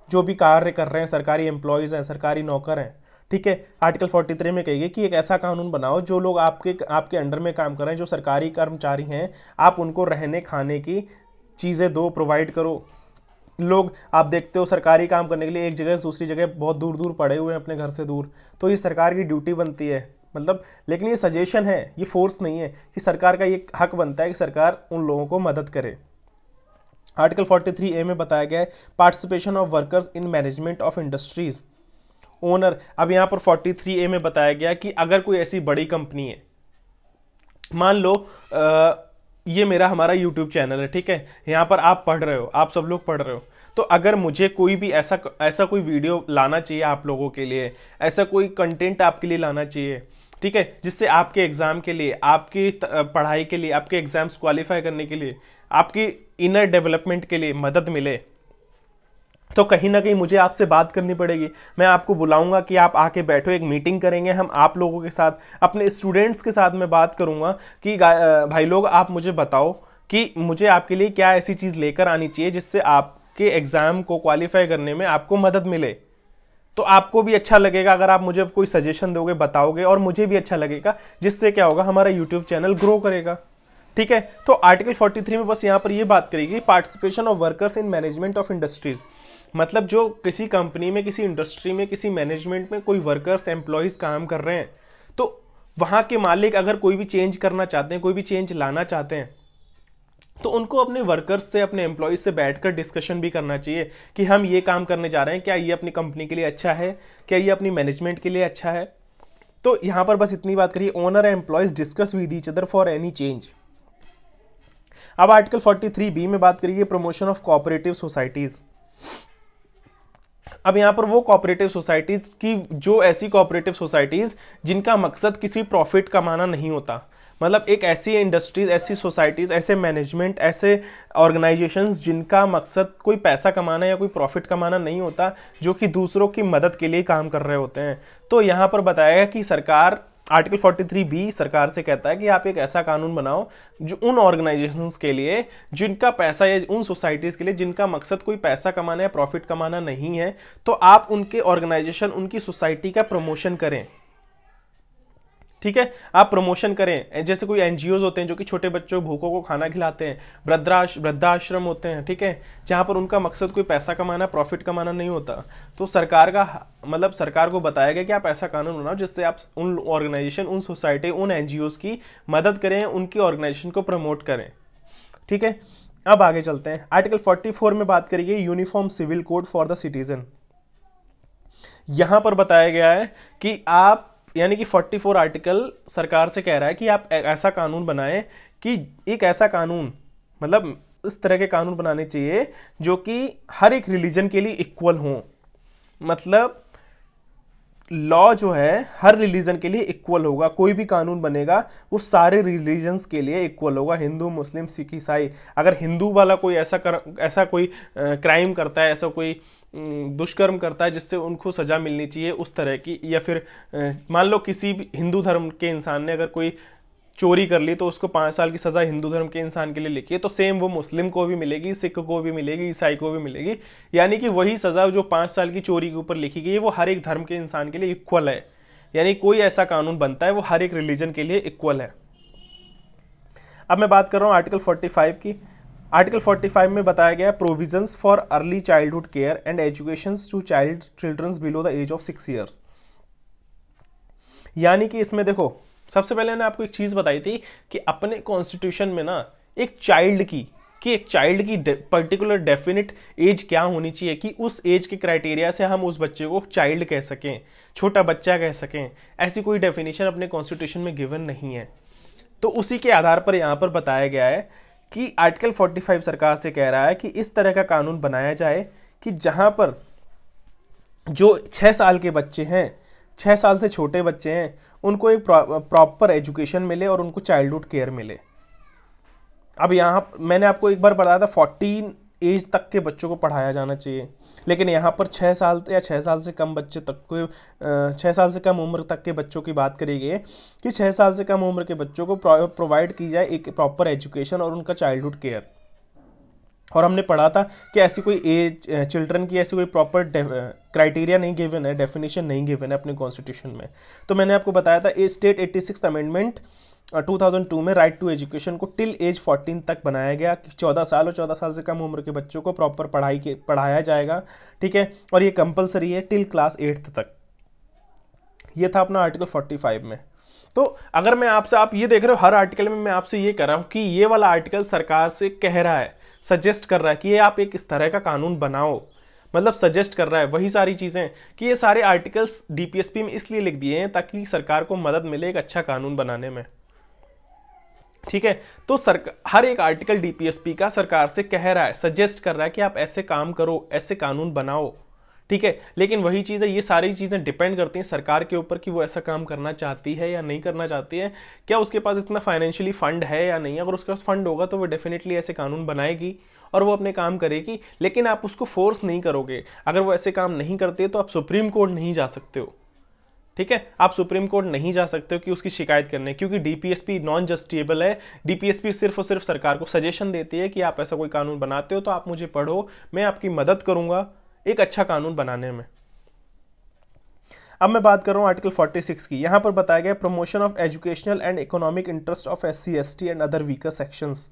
जो भी कार्य कर रहे हैं, सरकारी एम्प्लॉयज़ हैं, सरकारी नौकर हैं, ठीक है। आर्टिकल 43 में कही गई कि एक ऐसा कानून बनाओ जो लोग आपके अंडर में काम कर रहे हैं, जो सरकारी कर्मचारी हैं, आप उनको रहने खाने की चीज़ें दो, प्रोवाइड करो। लोग आप देखते हो सरकारी काम करने के लिए एक जगह से दूसरी जगह बहुत दूर दूर पड़े हुए हैं अपने घर से दूर, तो ये सरकार की ड्यूटी बनती है, मतलब, लेकिन ये सजेशन है, ये फोर्स नहीं है, कि सरकार का ये हक बनता है कि सरकार उन लोगों को मदद करे। आर्टिकल 43A में बताया गया है participation of workers in management of industries owner. अब यहाँ पर 43A में बताया गया कि अगर कोई ऐसी बड़ी कंपनी है, मान लो ये हमारा YouTube चैनल है, ठीक है, यहाँ पर आप पढ़ रहे हो, आप सब लोग पढ़ रहे हो, तो अगर मुझे कोई भी ऐसा कोई वीडियो लाना चाहिए आप लोगों के लिए, ऐसा कोई कंटेंट आपके लिए लाना चाहिए, ठीक है, जिससे आपके एग्जाम के लिए, आपकी पढ़ाई के लिए, आपके एग्जाम्स क्वालिफाई करने के लिए, आपकी इनर डेवलपमेंट के लिए मदद मिले, तो कहीं ना कहीं मुझे आपसे बात करनी पड़ेगी। मैं आपको बुलाऊंगा कि आप आके बैठो, एक मीटिंग करेंगे हम आप लोगों के साथ, अपने स्टूडेंट्स के साथ मैं बात करूंगा कि भाई लोग आप मुझे बताओ कि मुझे आपके लिए क्या ऐसी चीज़ लेकर आनी चाहिए जिससे आपके एग्ज़ाम को क्वालिफाई करने में आपको मदद मिले। तो आपको भी अच्छा लगेगा अगर आप मुझे कोई सजेशन दोगे, बताओगे, और मुझे भी अच्छा लगेगा, जिससे क्या होगा, हमारा यूट्यूब चैनल ग्रो करेगा, ठीक है। तो आर्टिकल 43 में बस यहाँ पर ये बात करेगी participation of workers in management of industries, मतलब जो किसी कंपनी में, किसी इंडस्ट्री में, किसी मैनेजमेंट में कोई वर्कर्स, एम्प्लॉयज़ काम कर रहे हैं, तो वहाँ के मालिक अगर कोई भी चेंज करना चाहते हैं, कोई भी चेंज लाना चाहते हैं, तो उनको अपने वर्कर्स से, अपने एम्प्लॉयज़ से बैठकर डिस्कशन भी करना चाहिए कि हम ये काम करने जा रहे हैं, क्या ये अपनी कंपनी के लिए अच्छा है, क्या ये अपनी मैनेजमेंट के लिए अच्छा है। तो यहाँ पर बस इतनी बात करिए, owner and employees discuss with each other for any change. अब आर्टिकल 43B में बात करिए प्रमोशन ऑफ कोऑपरेटिव सोसाइटीज़। अब यहाँ पर वो कोऑपरेटिव सोसाइटीज़ की, जो ऐसी कोऑपरेटिव सोसाइटीज़ जिनका मकसद किसी प्रॉफिट कमाना नहीं होता, मतलब एक ऐसी इंडस्ट्रीज, ऐसी सोसाइटीज़, ऐसे मैनेजमेंट, ऐसे ऑर्गेनाइजेशंस जिनका मकसद कोई पैसा कमाना या कोई प्रॉफिट कमाना नहीं होता, जो कि दूसरों की मदद के लिए काम कर रहे होते हैं। तो यहाँ पर बताया गया कि सरकार आर्टिकल 43B सरकार से कहता है कि आप एक ऐसा कानून बनाओ जो उन ऑर्गेनाइजेशंस के लिए जिनका पैसा, या उन सोसाइटीज के लिए जिनका मकसद कोई पैसा कमाना या प्रॉफिट कमाना नहीं है, तो आप उनके ऑर्गेनाइजेशन, उनकी सोसाइटी का प्रमोशन करें। ठीक है, आप प्रमोशन करें। जैसे कोई एनजीओज होते हैं जो कि छोटे बच्चों भूखों को खाना खिलाते हैं, वृद्धाश्रम होते हैं, ठीक है, जहां पर उनका मकसद कोई पैसा कमाना, प्रॉफिट कमाना नहीं होता। तो सरकार का मतलब सरकार को बताया गया कि आप ऐसा कानून बनाओ जिससे आप उन ऑर्गेनाइजेशन, उन सोसाइटी, उन एनजीओज की मदद करें, उनकी ऑर्गेनाइजेशन को प्रमोट करें। ठीक है, अब आगे चलते हैं। आर्टिकल 44 में बात करिए uniform civil code for the citizen. यहां पर बताया गया है कि आप, यानी कि 44 आर्टिकल सरकार से कह रहा है कि आप ऐसा कानून बनाएं कि एक ऐसा कानून, मतलब इस तरह के कानून बनाने चाहिए जो कि हर एक रिलीजन के लिए इक्वल हो। मतलब लॉ जो है हर रिलीजन के लिए इक्वल होगा। कोई भी कानून बनेगा वो सारे रिलीजन्स के लिए इक्वल होगा, हिंदू, मुस्लिम, सिख, ईसाई। अगर हिंदू वाला कोई ऐसा कोई क्राइम करता है, ऐसा कोई दुष्कर्म करता है जिससे उनको सजा मिलनी चाहिए उस तरह की, या फिर मान लो किसी भी हिंदू धर्म के इंसान ने अगर कोई चोरी कर ली तो उसको 5 साल की सजा हिंदू धर्म के इंसान के लिए लिखी है, तो सेम वो मुस्लिम को भी मिलेगी, सिख को भी मिलेगी, ईसाई को भी मिलेगी। यानी कि वही सजा जो 5 साल की चोरी के ऊपर लिखी गई है वो हर एक धर्म के इंसान के लिए इक्वल है। यानी कोई ऐसा कानून बनता है वो हर एक रिलीजन के लिए इक्वल है। अब मैं बात कर रहा हूं आर्टिकल 45 की। आर्टिकल 45 में बताया गया provisions for early childhood care and education to childrens below the age of 6 years. यानी कि इसमें देखो, सबसे पहले मैंने आपको एक चीज बताई थी कि अपने कॉन्स्टिट्यूशन में ना एक चाइल्ड की पर्टिकुलर डेफिनेट एज क्या होनी चाहिए कि उस एज के क्राइटेरिया से हम उस बच्चे को चाइल्ड कह सकें, छोटा बच्चा कह सकें। ऐसी कोई डेफिनेशन अपने कॉन्स्टिट्यूशन में गिवन नहीं है। तो उसी के आधार पर यहां पर बताया गया है कि आर्टिकल 45 सरकार से कह रहा है कि इस तरह का कानून बनाया जाए कि जहां पर जो 6 साल के बच्चे हैं, 6 साल से छोटे बच्चे हैं, उनको एक प्रॉपर एजुकेशन मिले और उनको चाइल्डहुड केयर मिले। अब यहाँ मैंने आपको एक बार बताया था 14 एज तक के बच्चों को पढ़ाया जाना चाहिए, लेकिन यहाँ पर 6 साल या 6 साल से कम बच्चे तक को, 6 साल से कम उम्र तक के बच्चों की बात करी गई है कि 6 साल से कम उम्र के बच्चों को प्रोवाइड की जाए एक प्रॉपर एजुकेशन और उनका चाइल्डहुड केयर। और हमने पढ़ा था कि ऐसी कोई एज चिल्ड्रन की ऐसी कोई प्रॉपर क्राइटेरिया नहीं गिवन है, डेफिनेशन नहीं गिवन है अपने कॉन्स्टिट्यूशन में। तो मैंने आपको बताया था स्टेट 86 अमेंडमेंट 2002 में राइट टू एजुकेशन को टिल एज 14 तक बनाया गया कि 14 साल और 14 साल से कम उम्र के बच्चों को प्रॉपर पढ़ाया जाएगा। ठीक है, और ये कंपलसरी है टिल क्लास 8th तक। ये था अपना आर्टिकल 45 में। तो अगर मैं आपसे, आप ये देख रहे हो हर आर्टिकल में मैं आपसे ये कह रहा हूं कि ये वाला आर्टिकल सरकार से कह रहा है, सजेस्ट कर रहा है कि ये आप एक इस तरह का कानून बनाओ, मतलब सजेस्ट कर रहा है वही सारी चीजें कि ये सारे आर्टिकल्स डीपीएसपी में इसलिए लिख दिए हैं ताकि सरकार को मदद मिले एक अच्छा कानून बनाने में। ठीक है, तो हर एक आर्टिकल डीपीएसपी का सरकार से कह रहा है, सजेस्ट कर रहा है कि आप ऐसे काम करो, ऐसे कानून बनाओ। ठीक है, लेकिन वही चीज़ है, ये सारी चीज़ें डिपेंड करती हैं सरकार के ऊपर कि वो ऐसा काम करना चाहती है या नहीं करना चाहती है, क्या उसके पास इतना फाइनेंशियली फंड है या नहीं। अगर उसके पास फंड होगा तो वो डेफिनेटली ऐसे कानून बनाएगी और वो अपने काम करेगी, लेकिन आप उसको फोर्स नहीं करोगे। अगर वो ऐसे काम नहीं करते तो आप सुप्रीम कोर्ट नहीं जा सकते हो। ठीक है, आप सुप्रीम कोर्ट नहीं जा सकते हो कि उसकी शिकायत करने, क्योंकि डीपीएसपी नॉन जस्टिएबल है। डीपीएसपी सिर्फ और सिर्फ सरकार को सजेशन देती है कि आप ऐसा कोई कानून बनाते हो तो आप मुझे पढ़ो, मैं आपकी मदद करूंगा एक अच्छा कानून बनाने में। अब मैं बात कर रहा हूं आर्टिकल 46 की। यहां पर बताया गया promotion of educational and economic interest of SC ST and other weaker sections.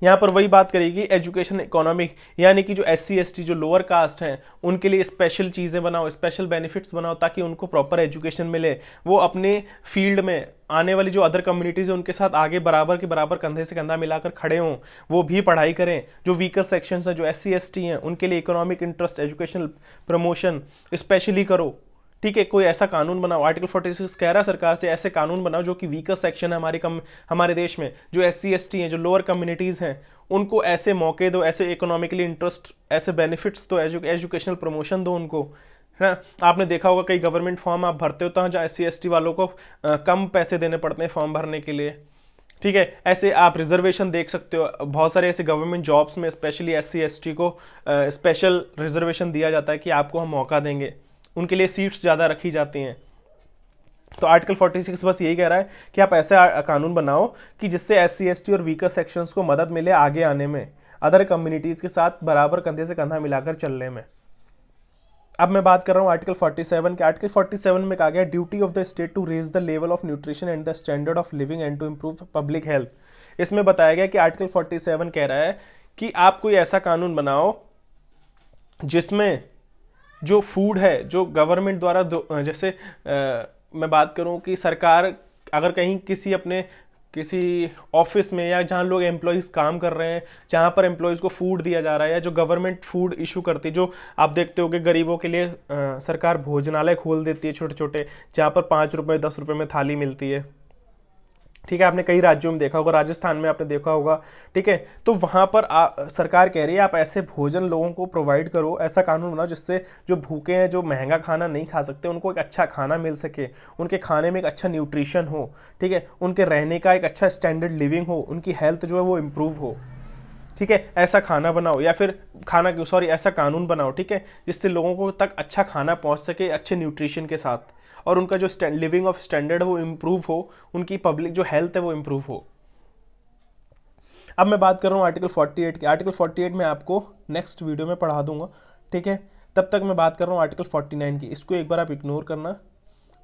यहाँ पर वही बात करेगी एजुकेशन इकोनॉमिक, यानी कि जो SC ST जो लोअर कास्ट हैं उनके लिए स्पेशल चीज़ें बनाओ, स्पेशल बेनिफिट्स बनाओ ताकि उनको प्रॉपर एजुकेशन मिले, वो अपने फील्ड में आने वाली जो अदर कम्युनिटीज़ है उनके साथ आगे बराबर के बराबर कंधे से कंधा मिलाकर खड़े हों, वो भी पढ़ाई करें। जो वीकर सेक्शंस हैं, जो SC ST हैं, उनके लिए economic interest, educational promotion specially करो। ठीक है, कोई ऐसा कानून बनाओ। आर्टिकल 46 कह रहा है सरकार से ऐसे कानून बनाओ जो कि वीकर सेक्शन है हमारे देश में, जो SC ST हैं, जो लोअर कम्युनिटीज़ हैं, उनको ऐसे मौके दो, ऐसे इकोनॉमिकली इंटरेस्ट, ऐसे बेनिफिट्स दो, एजुकेशनल प्रमोशन दो उनको, है ना। आपने देखा होगा कई गवर्नमेंट फॉर्म आप भरते हो तो जहाँ SC ST वालों को कम पैसे देने पड़ते हैं फॉर्म भरने के लिए। ठीक है, ऐसे आप रिजर्वेशन देख सकते हो, बहुत सारे ऐसे गवर्नमेंट जॉब्स में स्पेशली SC ST को स्पेशल रिजर्वेशन दिया जाता है कि आपको हम मौका देंगे, उनके लिए सीट्स ज़्यादा रखी जाती हैं। तो आर्टिकल 46 बस यही कह रहा है कि आप ऐसे कानून बनाओ कि जिससे SC ST और वीकर सेक्शंस को मदद मिले आगे आने में, अदर कम्युनिटीज़ के साथ बराबर कंधे से कंधा मिलाकर चलने में। अब मैं बात कर रहा हूँ आर्टिकल 47 के। आर्टिकल 47 में कहा गया duty of the state to raise the level of nutrition and the standard of living and to improve public health. इसमें बताया गया कि आर्टिकल 47 कह रहा है कि आप कोई ऐसा कानून बनाओ जिसमें जो फूड है, जो गवर्नमेंट द्वारा जैसे मैं बात करूं कि सरकार अगर कहीं किसी ऑफिस में या जहां लोग एम्प्लॉयज़ काम कर रहे हैं, जहां पर एम्प्लॉयज़ को फूड दिया जा रहा है, या जो गवर्नमेंट फूड इशू करती है, जो आप देखते हो कि गरीबों के लिए सरकार भोजनालय खोल देती है छोटे छोटे, जहां पर 5 रुपये 10 रुपये में थाली मिलती है, ठीक है। आपने कई राज्यों में देखा होगा, राजस्थान में आपने देखा होगा, ठीक है। तो वहां पर सरकार कह रही है आप ऐसे भोजन लोगों को प्रोवाइड करो, ऐसा कानून बनाओ जिससे जो भूखे हैं, जो महंगा खाना नहीं खा सकते, उनको एक अच्छा खाना मिल सके, उनके खाने में एक अच्छा न्यूट्रिशन हो, ठीक है, उनके रहने का एक अच्छा स्टैंडर्ड लिविंग हो, उनकी हेल्थ जो है वो इम्प्रूव हो, ठीक है। ऐसा खाना बनाओ, या फिर ऐसा कानून बनाओ, ठीक है, जिससे लोगों को तक अच्छा खाना पहुंच सके अच्छे न्यूट्रिशन के साथ, और उनका जो लिविंग ऑफ स्टैंडर्ड वो इम्प्रूव हो, उनकी पब्लिक जो हेल्थ है वो इम्प्रूव हो। अब मैं बात कर रहा हूँ आर्टिकल 48 की। आर्टिकल 48 में आपको नेक्स्ट वीडियो में पढ़ा दूंगा, ठीक है। तब तक मैं बात कर रहा हूँ आर्टिकल 49 की। इसको एक बार आप इग्नोर करना,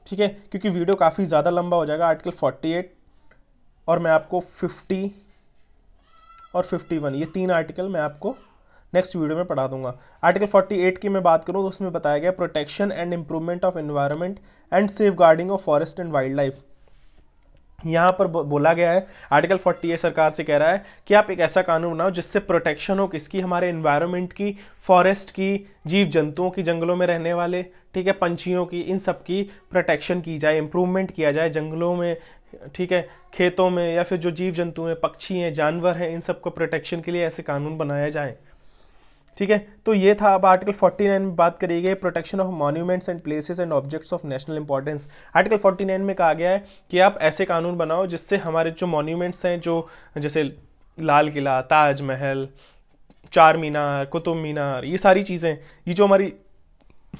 ठीक है, क्योंकि वीडियो काफ़ी ज़्यादा लंबा हो जाएगा। आर्टिकल 48 और मैं आपको 50 और 51 ये 3 आर्टिकल मैं आपको नेक्स्ट वीडियो में पढ़ा दूंगा। आर्टिकल 48 की मैं बात करूं तो उसमें बताया गया protection and improvement of environment and safeguarding of forest and wildlife. यहाँ पर बोला गया है, आर्टिकल 48 सरकार से कह रहा है कि आप एक ऐसा कानून बनाओ जिससे प्रोटेक्शन हो किसकी, हमारे एनवायरनमेंट की, फॉरेस्ट की, जीव जंतुओं की, जंगलों में रहने वाले, ठीक है, पंछियों की, इन सब की प्रोटेक्शन की जाए, इंप्रूवमेंट किया जाए जंगलों में, ठीक है, खेतों में, या फिर जो जीव जंतु हैं, पक्षी हैं, जानवर हैं, इन सब को प्रोटेक्शन के लिए ऐसे कानून बनाया जाए, ठीक है। तो ये था। अब आर्टिकल 49 में बात करी गई protection of monuments and places and objects of national importance. Article 49 में कहा गया है कि आप ऐसे कानून बनाओ जिससे हमारे जो मॉन्यूमेंट्स हैं, जो जैसे लाल किला, ताजमहल, चार मीनार, कुतुब मीनार, ये सारी चीज़ें, ये जो हमारी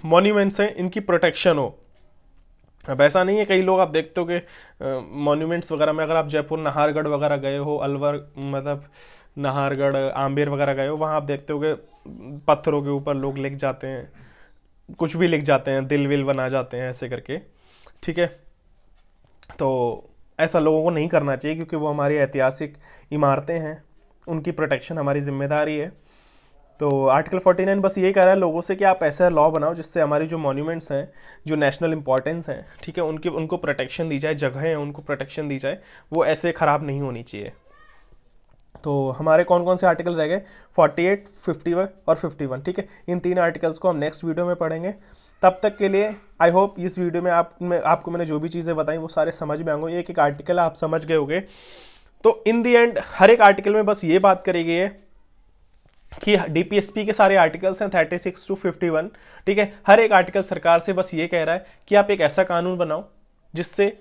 मॉन्यूमेंट्स हैं, इनकी प्रोटेक्शन हो। अब ऐसा नहीं है, कई लोग आप देखते हो कि मॉन्यूमेंट्स वगैरह में, अगर आप जयपुर नाहरगढ़ वगैरह गए हो, अलवर मतलब नाहरगढ़, आमेर वगैरह गए हो, वहाँ आप देखते हो कि पत्थरों के ऊपर लोग लिख जाते हैं, कुछ भी लिख जाते हैं, दिल विल बना जाते हैं ऐसे करके, ठीक है। तो ऐसा लोगों को नहीं करना चाहिए, क्योंकि वो हमारी ऐतिहासिक इमारतें हैं, उनकी प्रोटेक्शन हमारी जिम्मेदारी है। तो आर्टिकल 49 बस यही कह रहा है लोगों से कि आप ऐसा लॉ बनाओ जिससे हमारी जो मॉन्यूमेंट्स हैं, जो नेशनल इंपॉर्टेंस हैं, ठीक है, उनको प्रोटेक्शन दी जाए, जगहें हैं उनको प्रोटेक्शन दी जाए, वो ऐसे ख़राब नहीं होनी चाहिए। तो हमारे कौन कौन से आर्टिकल रह गए, 48, 51 और 51, ठीक है। इन 3 आर्टिकल्स को हम नेक्स्ट वीडियो में पढ़ेंगे। तब तक के लिए आई होप इस वीडियो में आपको मैंने जो भी चीज़ें बताई वो सारे समझ में आएंगे, एक एक आर्टिकल आप समझ गए होंगे। तो इन दी एंड हर एक आर्टिकल में बस ये बात करी गई है कि DPSP के सारे आर्टिकल्स हैं 36 to 51, ठीक है। हर एक आर्टिकल सरकार से बस ये कह रहा है कि आप एक ऐसा कानून बनाओ जिससे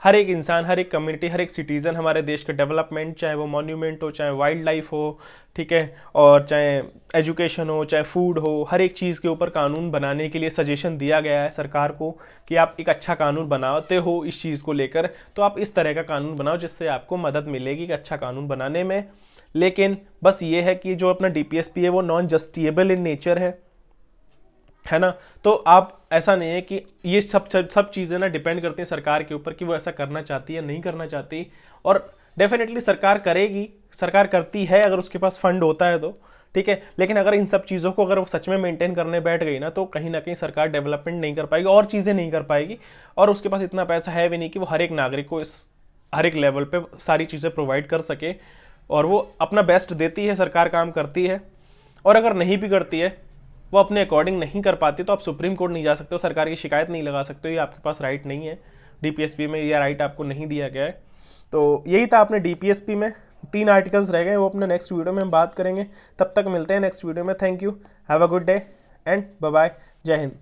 हर एक इंसान, हर एक कम्युनिटी, हर एक सिटीज़न हमारे देश के डेवलपमेंट, चाहे वो मॉन्यूमेंट हो, चाहे वाइल्ड लाइफ हो, ठीक है, और चाहे एजुकेशन हो, चाहे फूड हो, हर एक चीज़ के ऊपर कानून बनाने के लिए सजेशन दिया गया है सरकार को कि आप एक अच्छा कानून बनाते हो इस चीज़ को लेकर, तो आप इस तरह का कानून बनाओ जिससे आपको मदद मिलेगी एक अच्छा कानून बनाने में। लेकिन बस ये है कि जो अपना DPSP है वो नॉन जस्टिएबल इन नेचर है ना। तो आप ऐसा नहीं है कि ये सब चीज़ें ना डिपेंड करती हैं सरकार के ऊपर कि वो ऐसा करना चाहती है नहीं करना चाहती, और डेफिनेटली सरकार करेगी, सरकार करती है अगर उसके पास फंड होता है तो, ठीक है। लेकिन अगर इन सब चीज़ों को अगर वो सच में मेंटेन करने बैठ गई ना कहीं सरकार डेवलपमेंट नहीं कर पाएगी और चीज़ें नहीं कर पाएगी, और उसके पास इतना पैसा है भी नहीं कि वो हर एक नागरिक को इस हर एक लेवल पे सारी चीज़ें प्रोवाइड कर सके। और वो अपना बेस्ट देती है, सरकार काम करती है, और अगर नहीं भी करती है, वो अपने अकॉर्डिंग नहीं कर पाती, तो आप सुप्रीम कोर्ट नहीं जा सकते हो, सरकार की शिकायत नहीं लगा सकते हो, ये आपके पास राइट नहीं है। DPSP में यह राइट आपको नहीं दिया गया है। तो यही था अपने DPSP में 3 आर्टिकल्स रह गए, वो अपने नेक्स्ट वीडियो में हम बात करेंगे। तब तक मिलते हैं नेक्स्ट वीडियो में। Thank you, have a good day and bye bye, जय हिंद।